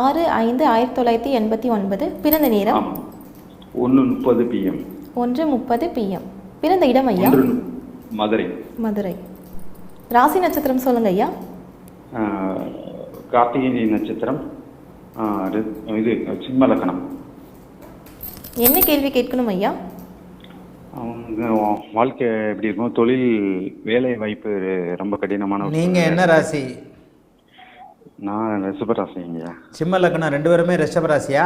6/5/1989. பிறந்த நேரம்? 1:30 PM. 1:30 PM. பிறந்த இடம் ஐயா? மதுரை. மதுரை. ராசி நட்சத்திரம் சொல்லுங்க ஐயா. கார்த்திகை நட்சத்திரம். இது சிம்ம லக்னம். என்ன கேள்வி கேட்கணும் ஐயா? வாழ்க்கை எப்படி இருக்கும், தொழில் வேலை வாய்ப்பு ரொம்ப கடினமான. நீங்க என்ன ராசி? நான் ரிஷபராசிங்கய்யா. சிம்ம லக்னம். ரெண்டு பேருமே ரிஷபராசியா?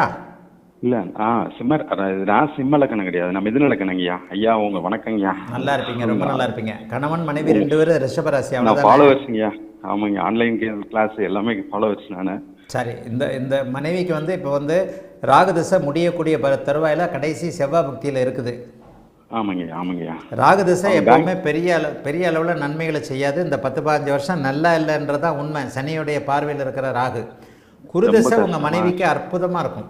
இல்ல நான் சிம்ம லக்கணம் கிடையாது, நான் மிதுன லக்கணங்கய்யா. ஐயா உங்க வணக்கங்கய்யா. நல்லா இருப்பீங்க, ரொம்ப நல்லா இருப்பீங்க. கணவன் மனைவி ரெண்டு பேரும் ரிஷபராசி. நான் ஃபாலோவர்ஸ்ங்கய்யா. ஆமாங்க, ஆன்லைன் கிளாஸ் எல்லாமே ஃபாலோவர்ஸ் நான். சரி, இந்த மனைவிக்கு வந்து இப்போ வந்து ராகுதிசை முடியக்கூடிய தருவாயில கடைசி செவ்வாய் பக்தியில் இருக்குது. ஆமாங்கய்யா. ஆமாங்கய்யா. ராகுதிசை எப்பவுமே பெரிய அளவில் நன்மைகளை செய்யாது. இந்த 10-15 வருஷம் நல்லா இல்லைன்றதான் உண்மை. சனியுடைய பார்வையில் இருக்கிற ராகு. குருதிசை உங்கள் மனைவிக்கு அற்புதமாக இருக்கும்.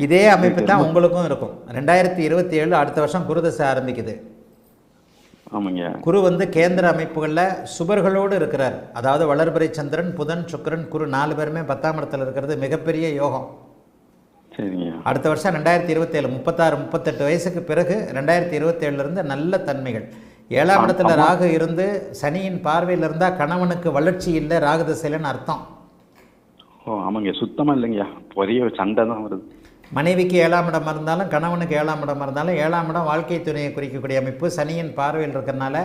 இதே அமைப்பு தான் உங்களுக்கும் இருக்கும். 2027 அடுத்த வருஷம் குருதிசை ஆரம்பிக்குது. குரு வந்து கேந்திர அமைப்புகளில் சுபர்களோடு இருக்கிறார். அதாவது வளர்பிறை சந்திரன், புதன், சுக்கிரன், குரு 4 பேருமே 10ஆம் இடத்துல இருக்கிறது மிகப்பெரிய யோகம். அடுத்த வருஷம் 2027 36-38 வயசுக்கு பிறகு 2027 நல்ல தன்மைகள். 7ஆம் இடத்துல ராகு இருந்து சனியின் பார்வையில் இருந்தால் கணவனுக்கு வளர்ச்சி இல்லை, ராகு திசையிலன்னு அர்த்தம். ஆமாங்க, சுத்தமா இல்லைங்கய்யா, பெரிய சண்டை தான் வருது. மனைவிக்கு 7ஆம் இடம் இருந்தாலும் கணவனுக்கு 7ஆம் இடம் இருந்தாலும் 7ஆம் இடம் வாழ்க்கை துணையை குறிக்கக்கூடிய அமைப்பு. சனியின் பார்வையில் இருக்கிறனால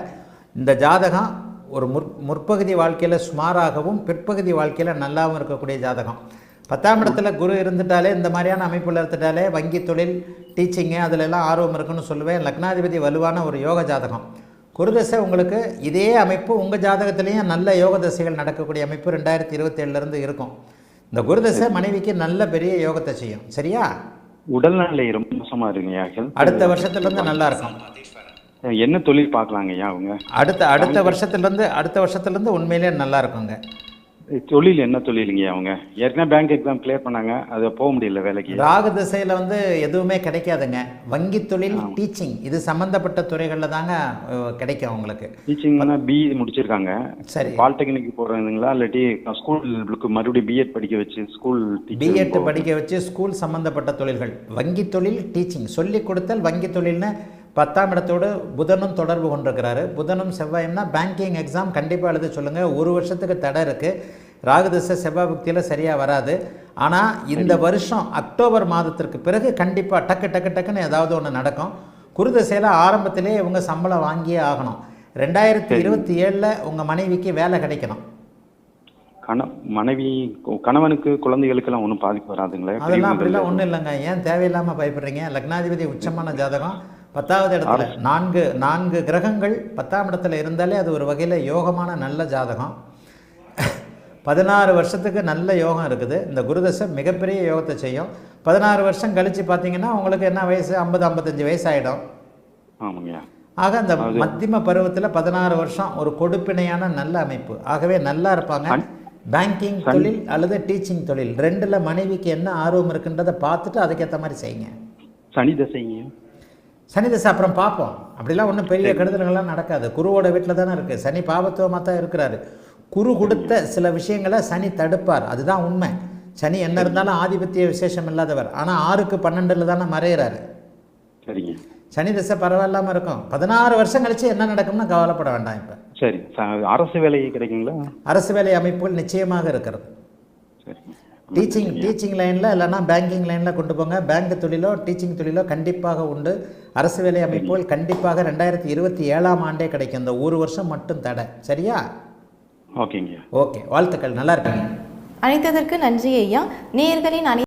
இந்த ஜாதகம் ஒரு முற்பகுதி வாழ்க்கையில் சுமாராகவும் பிற்பகுதி வாழ்க்கையில் நல்லாவும் இருக்கக்கூடிய ஜாதகம். 10ஆம் இடத்துல குரு இருந்துட்டாலே, இந்த மாதிரியான அமைப்பில் இருந்துட்டாலே வங்கி தொழில், டீச்சிங்கு அதிலெல்லாம் ஆர்வம் இருக்குன்னு சொல்லுவேன். லக்னாதிபதி வலுவான ஒரு யோக ஜாதகம். குருதசை உங்களுக்கு இதே அமைப்பு உங்கள் ஜாதகத்திலையும் நல்ல யோக தசைகள் நடக்கக்கூடிய அமைப்பு 2027 இருக்கும். இந்த குருதசை மனைவிக்கு நல்ல பெரிய யோகத்தை செய்யும். சரியா? உடல்நிலை ரொம்ப மோசமா இருக்குங்கய்யா. அடுத்த வருஷத்துலேருந்து நல்லா இருக்கும். என்ன தொழில் பார்க்கலாங்கய்யா அவங்க? அடுத்த வருஷத்துலேருந்து உண்மையிலே நல்லா இருக்குங்க. தொழில் என்ன தொழிலுங்க அவங்க? ஏற்கனவே பேங்க் எக்ஸாம் கிளியர் பண்ணாங்க, அதை போக முடியல வேலைக்கு. ராகு திசையில் வந்து எதுவுமே கிடைக்காதுங்க. வங்கி தொழில், டீச்சிங் இது சம்மந்தப்பட்ட துறைகளில் தாங்க கிடைக்கும் உங்களுக்கு. டீச்சிங்னா பிஇ முடிச்சிருக்காங்க. சரி, பாலிடெக்னிக் போகிறதுங்களா இல்லாட்டி ஸ்கூலுக்கு மறுபடியும் பிஎட் படிக்க வச்சு பிஎட் படிக்க வச்சு ஸ்கூல் சம்மந்தப்பட்ட தொழில்கள். வங்கி தொழில், டீச்சிங் சொல்லிக் கொடுத்தல். வங்கி தொழில்னு 10ஆம் இடத்தோடு புதனும் தொடர்பு கொண்டிருக்கிறாரு. புதனும் செவ்வாயும்னா பேங்கிங் எக்ஸாம் கண்டிப்பாக எழுத சொல்லுங்கள். 1 வருஷத்துக்கு தடை இருக்குது. ராகுதிசை செவ்வாய் புக்தியில் சரியாக வராது. ஆனால் இந்த வருஷம் அக்டோபர் மாதத்திற்கு பிறகு கண்டிப்பாக டக்குன்னு ஏதாவது ஒன்று நடக்கும். குருதிசையில் ஆரம்பத்திலே இவங்க சம்பளம் வாங்கியே ஆகணும். 2027 உங்கள் மனைவிக்கு வேலை கிடைக்கணும். கணவனுக்கு குழந்தைகளுக்கெல்லாம் ஒன்றும் பாதிப்பு வராதுங்களா? அதெல்லாம் அப்படிலாம் ஒன்றும் இல்லைங்க. ஏன் தேவையில்லாமல் பயப்படுறீங்க? லக்னாதிபதி உச்சமான ஜாதகம். 10வது இடத்துல 4 கிரகங்கள் 10ஆம் இடத்துல இருந்தாலே அது ஒரு வகையில் யோகமான நல்ல ஜாதகம். 16 வருஷத்துக்கு நல்ல யோகம் இருக்குது. இந்த குருதசை மிகப்பெரிய யோகத்தை செய்யும். 16 வருஷம் கழித்து பார்த்தீங்கன்னா உங்களுக்கு என்ன வயசு? 50-55 வயசு ஆகிடும். ஆக அந்த மத்தியம பருவத்தில் 16 வருஷம் ஒரு கொடுப்பினையான நல்ல அமைப்பு. ஆகவே நல்லா இருப்பாங்க. பேங்கிங் தொழில் அல்லது டீச்சிங் தொழில் ரெண்டில் மனைவிக்கு என்ன ஆர்வம் இருக்குன்றதை பார்த்துட்டு அதுக்கேற்ற மாதிரி செய்யுங்க. சனி தசை அப்புறம் பார்ப்போம். அப்படிலாம் ஒன்றும் பெரிய கெடுதல்கள்லாம் நடக்காது. குருவோட வீட்டில் தானே இருக்குது. சனி பாவத்துவமாக தான் இருக்கிறாரு. குரு கொடுத்த சில விஷயங்களை சனி தடுப்பார், அதுதான் உண்மை. சனி என்ன இருந்தாலும் ஆதிபத்திய விசேஷம் இல்லாதவர். ஆனால் 6க்கு 12 தானே மறைகிறாரு. சனி தசை பரவாயில்லாமல் இருக்கும். 16 வருஷம் கழிச்சு என்ன நடக்கும்னு கவலைப்பட வேண்டாம். இப்போ சரி, அரசு வேலை கிடைக்குங்களா? அரசு வேலை அமைப்புகள் நிச்சயமாக இருக்கிறது. டீச்சிங் லைனில் இல்லைன்னா பேங்கிங் லைனில் கொண்டு போங்க. பேங்க் தொழிலோ டீச்சிங் தொழிலோ கண்டிப்பாக உண்டு. அரசு வேலை அமைப்புகள் கண்டிப்பாக 2027 ஆண்டே கிடைக்கும். இந்த 1 வருஷம் மட்டும் தடை. சரியா? ஓகேங்க. ஓகே, வாழ்த்துக்கள். நல்லா இருக்காங்க. அழைத்ததற்கு நன்றி ஐயா. நேயர்களின்